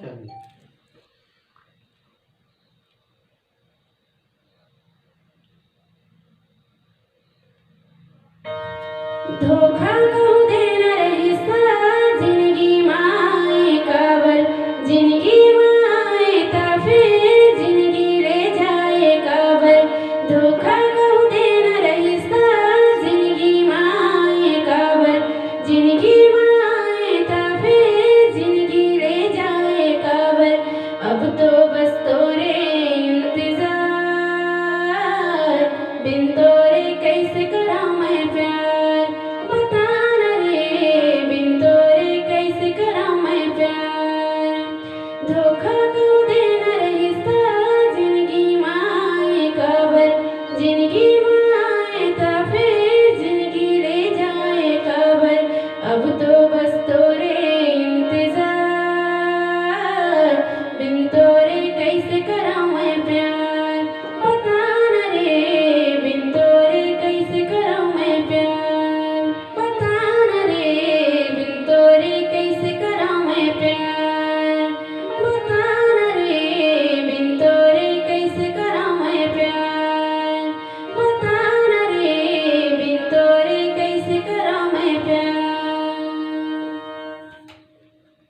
चलिए। धोखा कहूँ देना रही सा जिंदगी माए काबर, जिंदगी माए ता फिर जिंदगी ले जाए काबर। धोखा कहूँ देना रही सा जिंदगी माए काबर, जिंदगी माए ता फिर जिंदगी ले जाए काबर। अब तो बस तोरे इंतजार, बिन तोरे कैसे करा मैं प्यार। बताना रे बिन तोरे कैसे करा मैं प्यार। धोखा